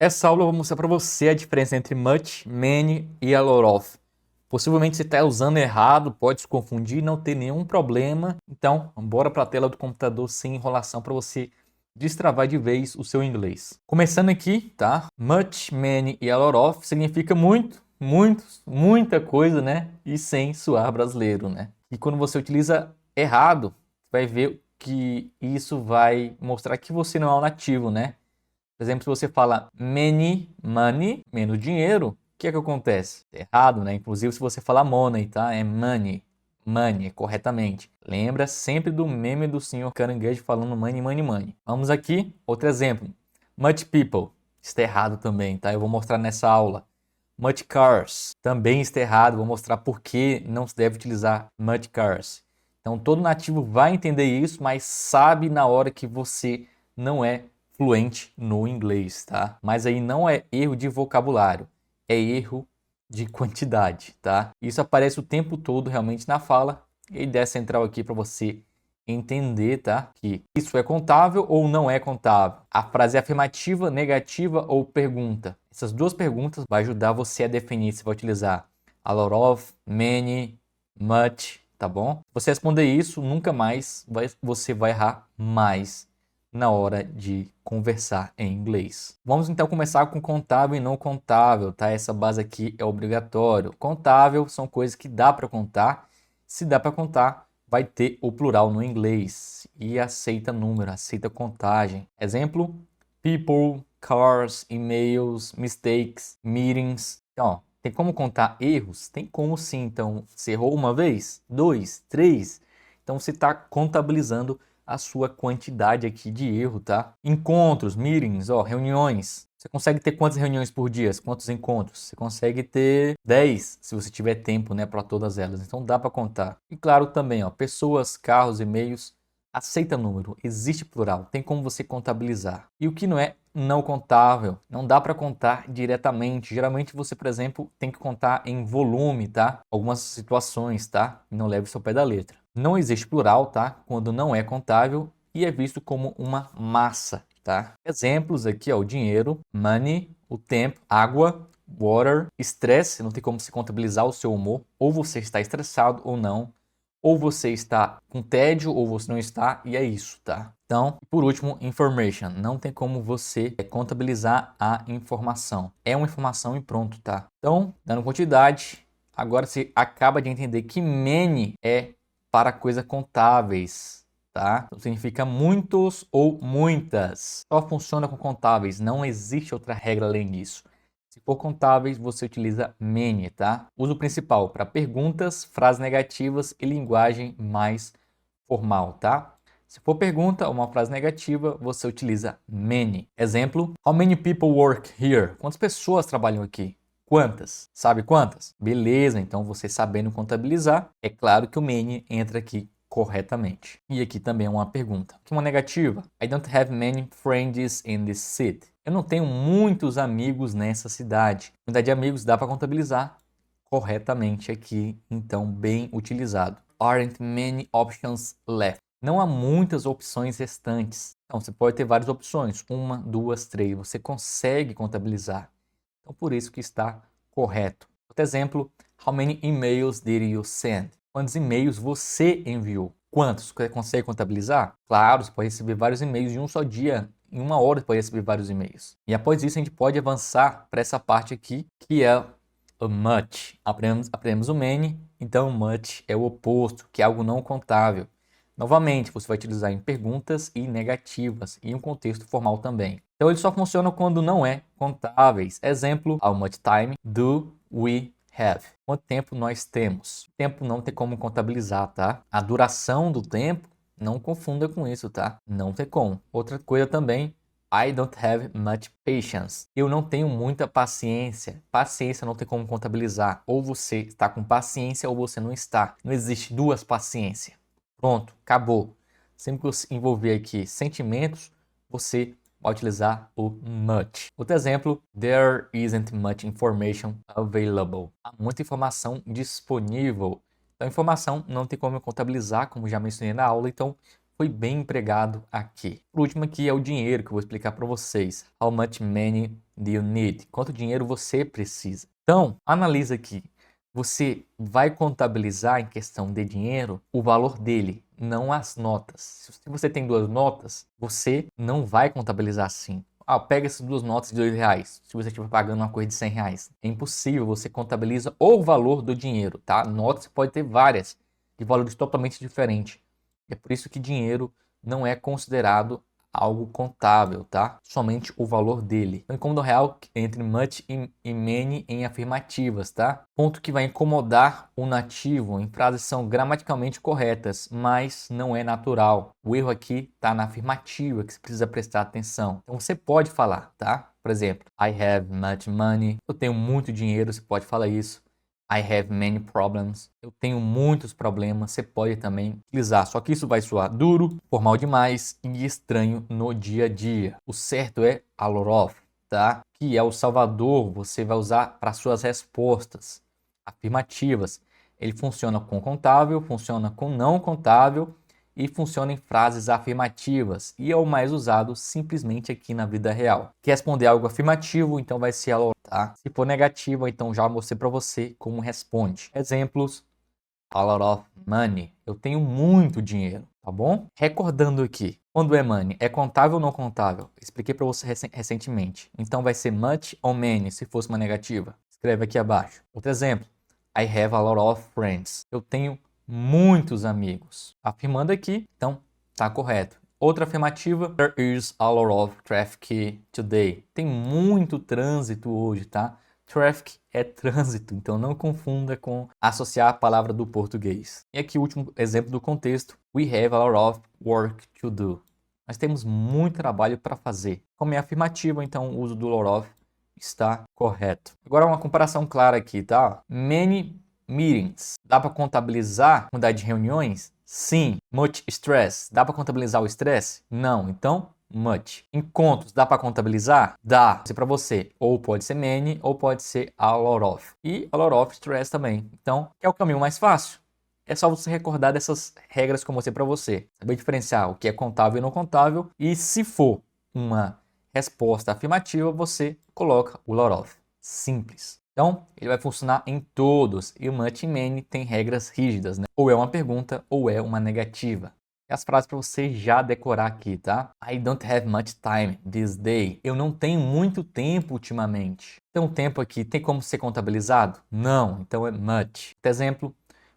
Essa aula eu vou mostrar para você a diferença entre much, many e a lot of. Possivelmente você está usando errado, pode se confundir, não ter nenhum problema. Então, bora para a tela do computador sem enrolação para você destravar de vez o seu inglês. Começando aqui, tá? Much, many e a lot of significa muito, muitos, muita coisa, né? E sem suar brasileiro, né? E quando você utiliza errado, vai ver que isso vai mostrar que você não é um nativo, né? Por exemplo, se você fala many money, menos dinheiro, o que é que acontece? É errado, né? Inclusive, se você falar money, tá? É money. Money, corretamente. Lembra sempre do meme do senhor caranguejo falando money, money, money. Vamos aqui, outro exemplo. Much people. Está errado também, tá? Eu vou mostrar nessa aula. Much cars. Também está errado. Vou mostrar por que não se deve utilizar much cars. Então, todo nativo vai entender isso, mas sabe na hora que você não é fluente no inglês, tá? Mas aí não é erro de vocabulário, é erro de quantidade, tá? Isso aparece o tempo todo realmente na fala. E a ideia central aqui para você entender, tá? Que isso é contável ou não é contável. A frase é afirmativa, negativa ou pergunta. Essas duas perguntas vai ajudar você a definir se vai utilizar a lot of, many, much, tá bom? Se você responder isso, nunca mais você vai errar mais na hora de conversar em inglês. Vamos então começar com contável e não contável, tá? Essa base aqui é obrigatório. Contável são coisas que dá para contar. Se dá para contar, vai ter o plural no inglês e aceita número, aceita contagem. Exemplo: people, cars, emails, mistakes, meetings. Então, ó, tem como contar erros? Tem como sim. Então, você errou uma vez, dois, três. Então, você está contabilizando a sua quantidade aqui de erro, tá? Encontros, meetings, ó, reuniões. Você consegue ter quantas reuniões por dia? Quantos encontros? Você consegue ter 10, se você tiver tempo, né, para todas elas. Então dá para contar. E claro também, ó, pessoas, carros, e-mails, aceita número, existe plural, tem como você contabilizar. E o que não é não contável, não dá para contar diretamente. Geralmente você, por exemplo, tem que contar em volume, tá? Algumas situações, tá? Não leve isso ao pé da letra. Não existe plural, tá? Quando não é contável e é visto como uma massa, tá? Exemplos aqui, ó, o dinheiro, money, o tempo, água, water, estresse, não tem como se contabilizar o seu humor, ou você está estressado ou não, ou você está com tédio ou você não está, e é isso, tá? Então, por último, information. Não tem como você contabilizar a informação. É uma informação e pronto, tá? Então, dando quantidade, agora você acaba de entender que many é para coisas contáveis, tá? Então, significa muitos ou muitas. Só funciona com contáveis, não existe outra regra além disso. Se for contáveis, você utiliza many, tá? Uso principal para perguntas, frases negativas e linguagem mais formal, tá? Se for pergunta ou uma frase negativa, você utiliza many. Exemplo: How many people work here? Quantas pessoas trabalham aqui? Quantas? Sabe quantas? Beleza, então você sabendo contabilizar, é claro que o many entra aqui corretamente. E aqui também é uma pergunta. Aqui uma negativa. I don't have many friends in this city. Eu não tenho muitos amigos nessa cidade. Quantidade de amigos dá para contabilizar corretamente aqui, então bem utilizado. Aren't many options left. Não há muitas opções restantes. Então você pode ter várias opções, uma, duas, três. Você consegue contabilizar. Então por isso que está correto. Outro exemplo: How many emails did you send? Quantos e-mails você enviou? Quantos? Você consegue contabilizar? Claro, você pode receber vários e-mails em um só dia. Em uma hora você pode receber vários e-mails. E após isso a gente pode avançar para essa parte aqui, que é o much. Aprendemos o many, então o much é o oposto, que é algo não contável. Novamente, você vai utilizar em perguntas e negativas e em um contexto formal também. Então ele só funciona quando não é contáveis. Exemplo: How much time do we have? Quanto tempo nós temos? O tempo não tem como contabilizar, tá? A duração do tempo, não confunda com isso, tá? Não tem como. Outra coisa também: I don't have much patience. Eu não tenho muita paciência. Paciência não tem como contabilizar. Ou você está com paciência ou você não está. Não existe duas paciências. Pronto, acabou. Sempre que você envolver aqui sentimentos, você vai utilizar o much. Outro exemplo: There isn't much information available. Há muita informação disponível. Então, informação não tem como contabilizar, como já mencionei na aula, então foi bem empregado aqui. O último aqui é o dinheiro, que eu vou explicar para vocês. How much money do you need? Quanto dinheiro você precisa? Então, analisa aqui. Você vai contabilizar em questão de dinheiro o valor dele, não as notas. Se você tem 2 notas, você não vai contabilizar assim. Pega essas 2 notas de R$2, se você estiver pagando uma coisa de R$100. É impossível, você contabiliza o valor do dinheiro, tá? Notas pode ter várias, de valores totalmente diferentes. É por isso que dinheiro não é considerado algo contável, tá? Somente o valor dele. O incômodo real entre much e many em afirmativas, tá? Ponto que vai incomodar o nativo em frases que são gramaticalmente corretas, mas não é natural. O erro aqui tá na afirmativa, que você precisa prestar atenção. Então você pode falar, tá? Por exemplo, I have much money. Eu tenho muito dinheiro, você pode falar isso. I have many problems. Eu tenho muitos problemas. Você pode também utilizar. Só que isso vai soar duro, formal demais e estranho no dia a dia. O certo é a lot of, tá? Que é o salvador. Você vai usar para suas respostas afirmativas. Ele funciona com contável, funciona com não contável e funciona em frases afirmativas e é o mais usado simplesmente aqui na vida real. Quer responder algo afirmativo, então vai ser a lot, tá? Se for negativo, então já mostrei para você como responde. Exemplos: a lot of money. Eu tenho muito dinheiro, tá bom? Recordando aqui, quando é money, é contável ou não contável? Expliquei para você recentemente. Então vai ser much ou many se fosse uma negativa. Escreve aqui abaixo. Outro exemplo: I have a lot of friends. Eu tenho muitos amigos. Afirmando aqui, então tá correto. Outra afirmativa: there is a lot of traffic today. Tem muito trânsito hoje, tá? Traffic é trânsito, então não confunda com associar a palavra do português. E aqui o último exemplo do contexto: we have a lot of work to do. Nós temos muito trabalho para fazer. Como é afirmativa, então o uso do lot of está correto. Agora uma comparação clara aqui, tá? Many meetings. Dá para contabilizar a quantidade de reuniões? Sim. Much stress. Dá para contabilizar o estresse? Não. Então, much. Encontros. Dá para contabilizar? Dá. Isso é para você. Ou pode ser many, ou pode ser a lot of. E a lot of stress também. Então, é o caminho mais fácil. É só você recordar dessas regras que eu mostrei para você. Saber diferenciar o que é contável e não contável. E se for uma resposta afirmativa, você coloca o lot of. Simples. Então, ele vai funcionar em todos. E o much e many tem regras rígidas, né? Ou é uma pergunta ou é uma negativa. E as frases para você já decorar aqui, tá? I don't have much time this day. Eu não tenho muito tempo ultimamente. Então, o tempo aqui tem como ser contabilizado? Não. Então, é much. Por exemplo,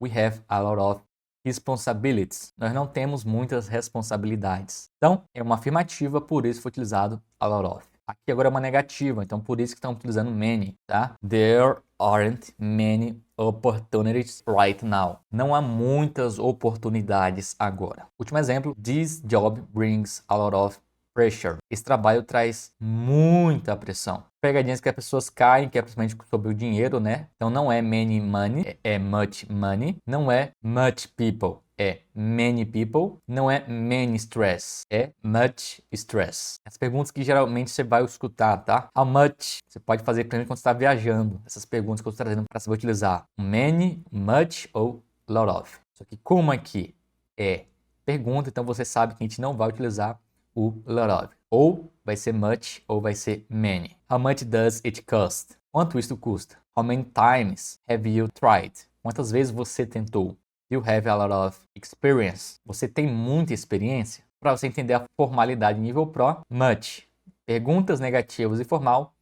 we have a lot of responsibilities. Nós não temos muitas responsabilidades. Então, é uma afirmativa, por isso foi utilizado a lot of. Aqui agora é uma negativa, então por isso que estamos utilizando many, tá? There aren't many opportunities right now. Não há muitas oportunidades agora. Último exemplo: this job brings a lot of pressure. Esse trabalho traz muita pressão. Pegadinhas que as pessoas caem, que é principalmente sobre o dinheiro, né? Então não é many money, é much money. Não é much people, é many people. Não é many stress, é much stress. As perguntas que geralmente você vai escutar, tá? How much? Você pode fazer também quando você está viajando. Essas perguntas que eu estou trazendo para você utilizar. Many, much ou lot of. Só que como aqui é pergunta, então você sabe que a gente não vai utilizar o lot of. Ou vai ser much ou vai ser many. How much does it cost? Quanto isso custa? How many times have you tried? Quantas vezes você tentou? You have a lot of experience. Você tem muita experiência? Para você entender a formalidade nível Pro, much, perguntas negativas e formal.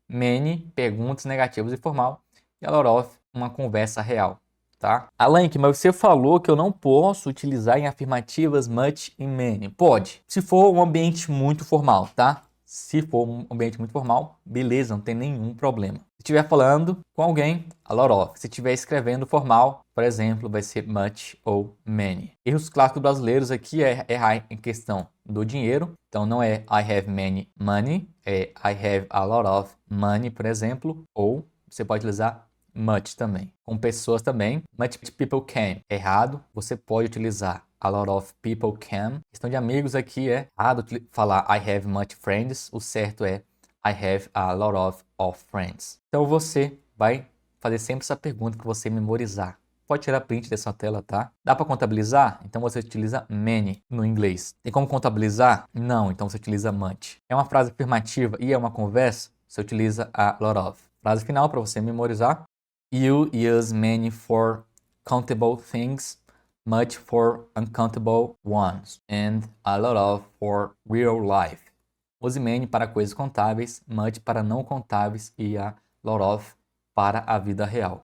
Many, perguntas negativas e formal. E a lot of, uma conversa real. Tá? Alan, mas você falou que eu não posso utilizar em afirmativas much e many. Pode, se for um ambiente muito formal, tá? Se for um ambiente muito formal, beleza, não tem nenhum problema. Se estiver falando com alguém, a lot of. Se estiver escrevendo formal, por exemplo, vai ser much ou many. Erros clássicos brasileiros aqui é errar em questão do dinheiro. Então não é I have many money, é I have a lot of money, por exemplo. Ou você pode utilizar much também. Com pessoas também, much people can. Errado, você pode utilizar a lot of people can. Questão de amigos aqui é errado falar I have much friends. O certo é I have a lot of friends. Então você vai fazer sempre essa pergunta para você memorizar. pode tirar print dessa tela, tá? Dá para contabilizar? Então você utiliza many no inglês. Tem como contabilizar? Não, então você utiliza much. É uma frase afirmativa e é uma conversa? Você utiliza a lot of. Frase final para você memorizar. You use many for countable things, much for uncountable ones, and a lot of for real life. Use many para coisas contáveis, much para não contáveis e a lot of para a vida real.